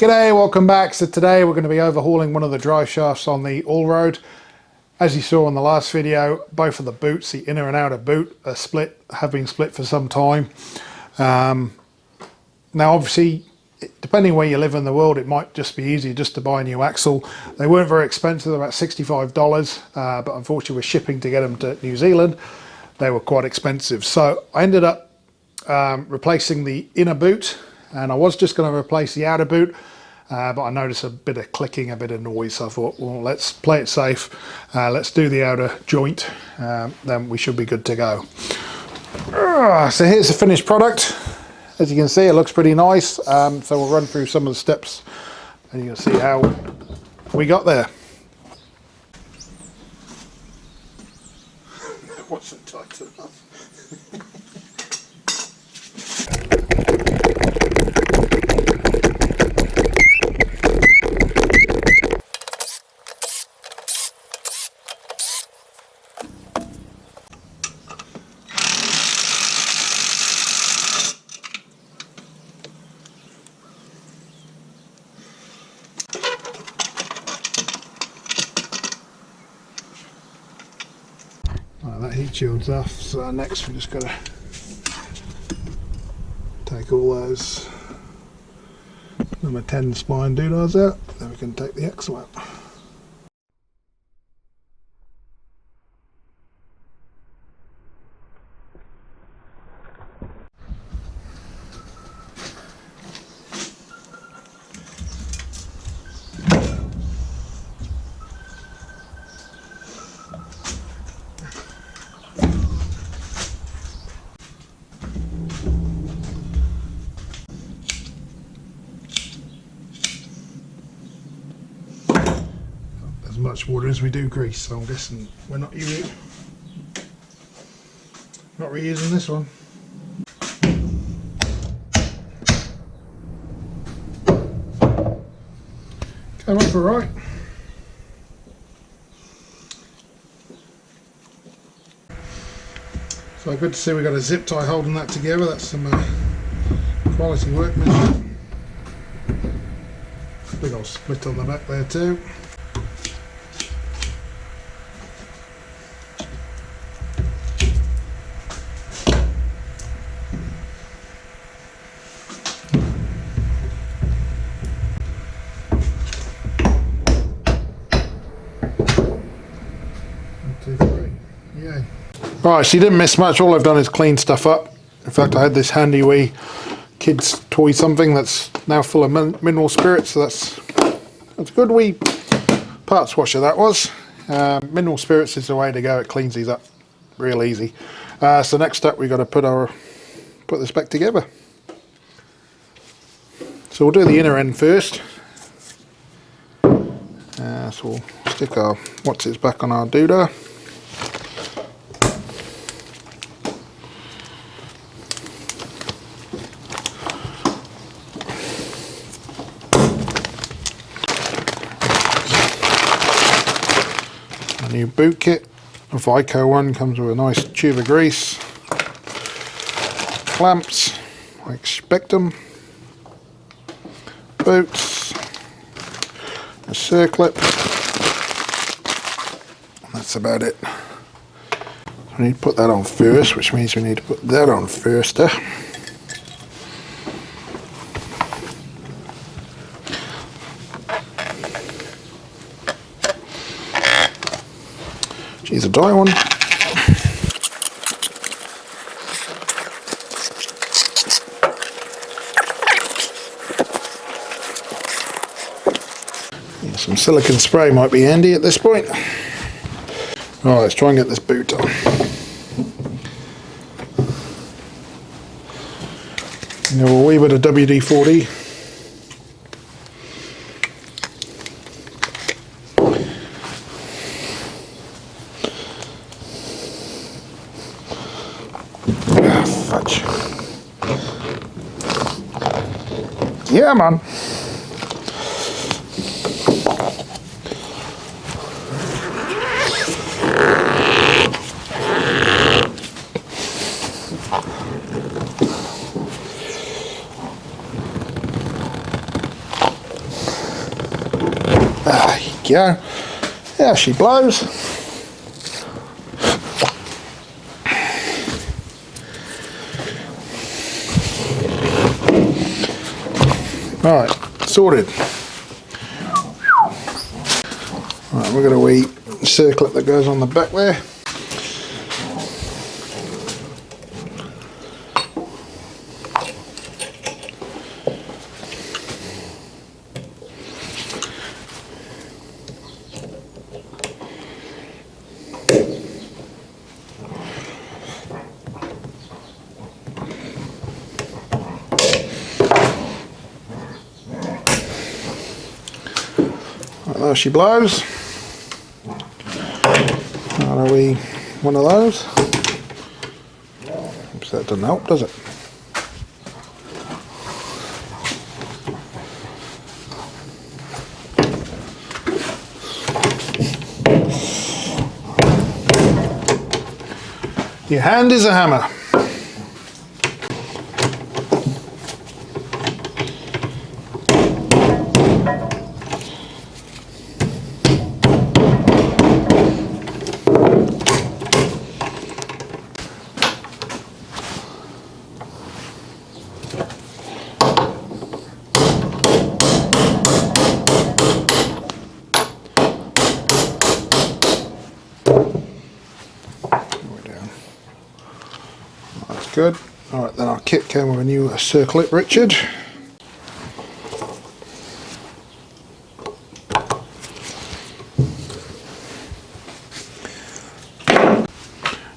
G'day, welcome back. So today we're going to be overhauling one of the drive shafts on the all-road. As you saw in the last video, both of the boots, the inner and outer boot, have been split for some time. Now obviously, depending where you live in the world, it might just be easier just to buy a new axle. They weren't very expensive, about $65, but unfortunately with shipping to get them to New Zealand, they were quite expensive. So I ended up replacing the inner boot, and I was just going to replace the outer boot, but I noticed a bit of clicking, a bit of noise, so I thought, well, let's play it safe. Let's do the outer joint, then we should be good to go. So here's the finished product. As you can see, it looks pretty nice. So we'll run through some of the steps and you can see how we got there. It wasn't tight enough. That heat shield's off, so next we're just going to take all those number 10 spline doodads out, then we can take the axle out. As much water as we do grease, so I'm guessing we're not reusing this one. Came up all right. So good to see we got a zip tie holding that together. That's some quality workmanship. Big old split on the back there too. Right, so you didn't miss much. All I've done is clean stuff up. In fact, I had this handy wee kids toy something that's now full of mineral spirits, so that's a good wee parts washer that was. Mineral spirits is the way to go. It cleans these up real easy. So next up, we've got to put this back together. So we'll do the inner end first. So we'll stick our what's-its back on our doodah. New boot kit, a Vico one, comes with a nice tube of grease, clamps, I expect them, boots, a circlip, and that's about it. We need to put that on first, which means we need to put that on first. She's a dry one. Yeah, some silicone spray might be handy at this point. Alright, let's try and get this boot on. You know, a wee bit of WD-40. Yeah, man. go. There she blows. Alright, sorted. Right, we've got a wee circlet that goes on the back there. There she blows. Are we one of those? Oops, that doesn't help, does it? Your hand is a hammer. Good. Alright, then our kit came with a new circlet, Richard.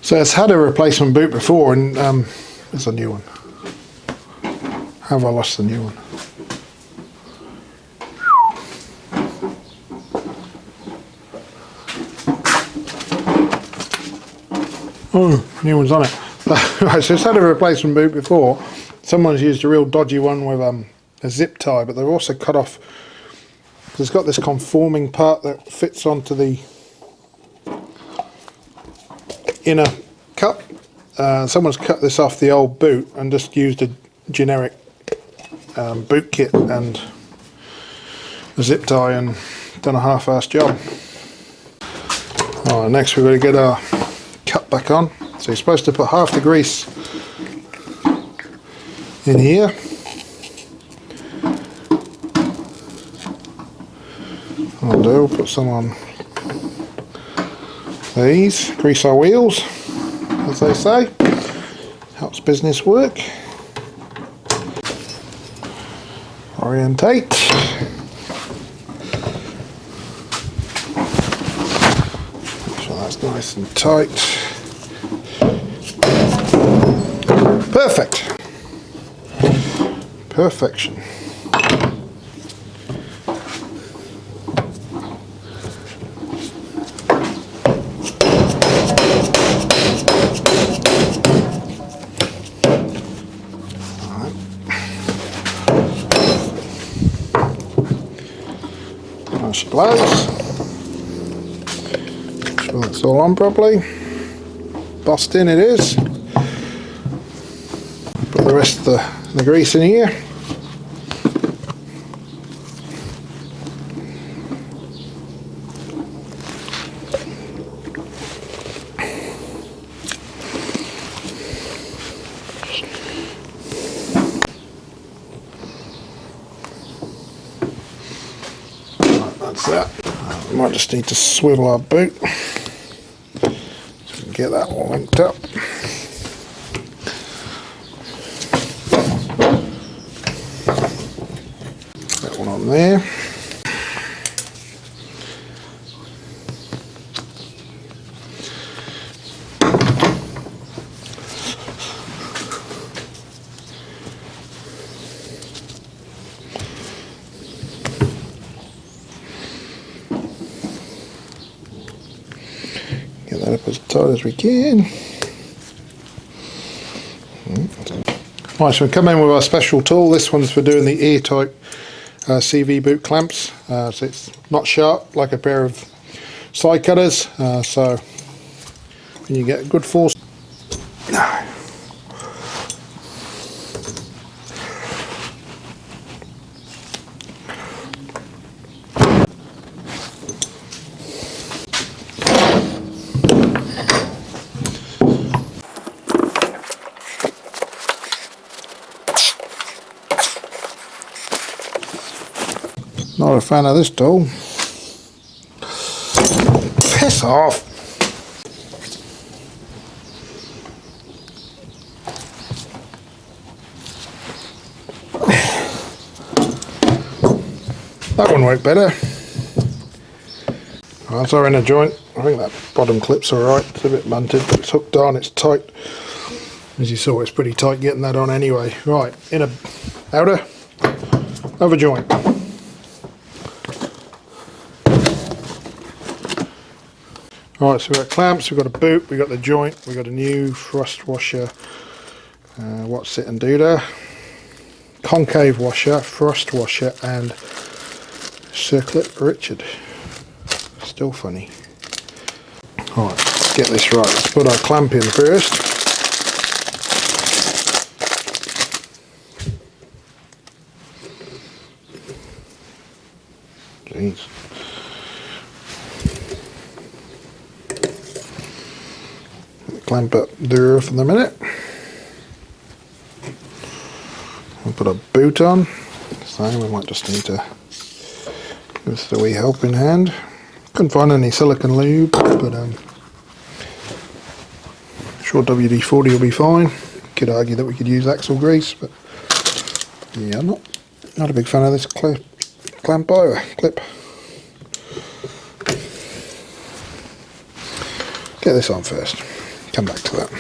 So it's had a replacement boot before, and there's a new one. How have I lost the new one? Oh, new one's on it. Right, so it's had a replacement boot before. Someone's used a real dodgy one with a zip tie, but they've also cut off, because it's got this conforming part that fits onto the inner cup. Someone's cut this off the old boot and just used a generic boot kit and a zip tie and done a half-assed job. Alright, next we've got to get our cup back on. So you're supposed to put half the grease in here. I'll do, put some on these, grease our wheels, as they say. Helps business work. Orientate. Make sure that's nice and tight. Perfect. Perfection. Now she blows. Make sure that's all on properly. Bust in it is. Put the rest of the grease in here. Right, that's that. We might just need to swivel our boot so we can get that all linked up. On there. Get that up as tight as we can. Right, so we come in with our special tool. This one's for doing the airtight CV boot clamps, so it's not sharp like a pair of side cutters, so when you get a good force. Not a fan of this tool. Piss off! That one worked better. As they're in a joint, I think that bottom clip's alright. It's a bit bunted, but it's hooked on, it's tight. As you saw, it's pretty tight getting that on anyway. Right, inner, outer, other joint. Right, so we've got clamps, we've got a boot, we've got the joint, we've got a new thrust washer. What's it and do there? Concave washer, thrust washer, and circlip Richard. Still funny. Alright, let's get this right. Let's put our clamp in first. Jeez. Clamp up there for the minute. We'll put a boot on. So we might just need to give this a wee helping hand. Couldn't find any silicone lube, but sure WD-40 will be fine. Could argue that we could use axle grease, but yeah, I'm not a big fan of this clamp either. Clip. Get this on first. Come back to that.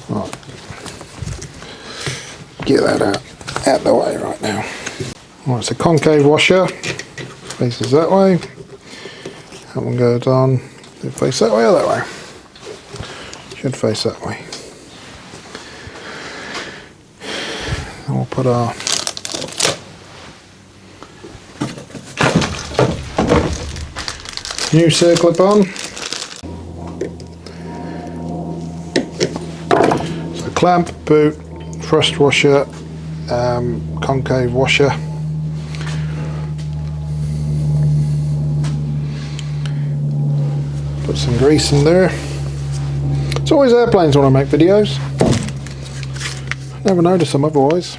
Right. Get that out the way right now. Right, it's a concave washer. Faces that way. That one goes on. Does it face that way or that way? Should face that way. And we'll put our new circlip on. So clamp, boot, thrust washer, concave washer. Put some grease in there. It's always airplanes when I make videos. Never notice them otherwise.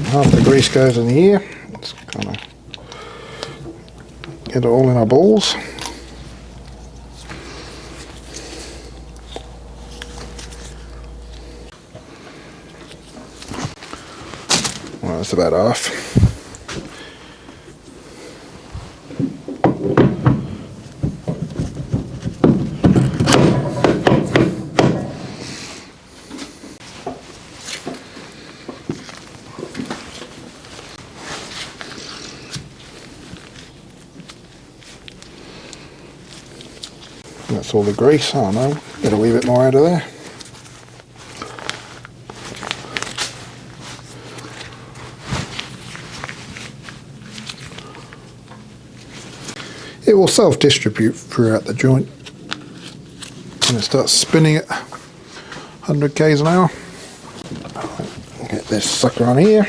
Half the grease goes in here. Let's kind of get it all in our balls. Well, that's about half. That's all the grease. Oh no, get a wee bit more out of there. It will self-distribute throughout the joint and it starts spinning at 100 k's an hour. Get this sucker on here.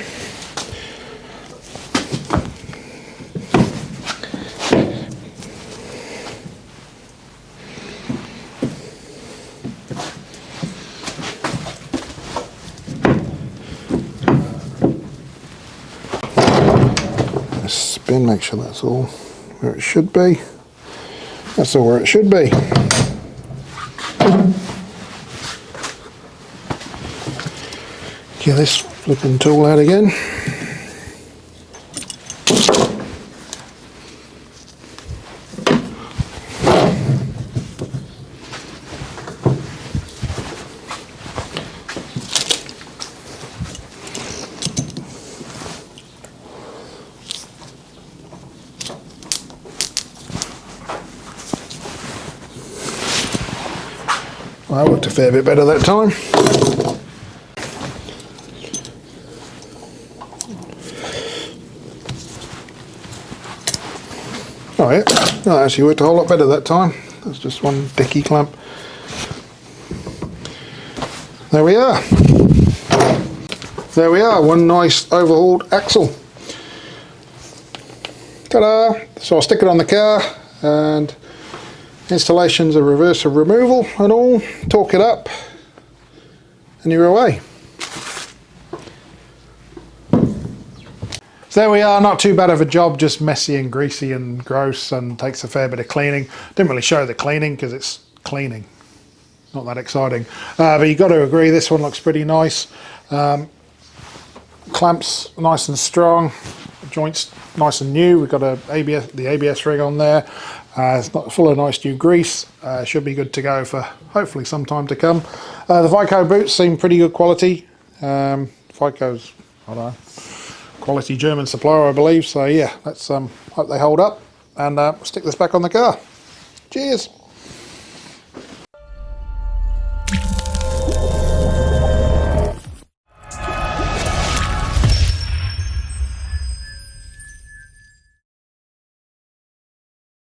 Spin, make sure that's all where it should be. That's all where it should be. Get this flipping tool out again. That worked a fair bit better that time. Oh yeah, that actually worked a whole lot better that time. That's just one dicky clamp. There we are. There we are, one nice overhauled axle. Ta-da! So I'll stick it on the car and Installations of reverser removal and all. Torque it up and you're away. So there we are, not too bad of a job, just messy and greasy and gross and takes a fair bit of cleaning. Didn't really show the cleaning because it's cleaning, not that exciting. But you've got to agree, this one looks pretty nice. Clamps nice and strong, joints nice and new. We've got the ABS ring on there. It's not full of nice new grease. Should be good to go for hopefully some time to come. The Vico boots seem pretty good quality. Vico's, I don't know, quality German supplier, I believe. So yeah, let's hope they hold up, and stick this back on the car. Cheers.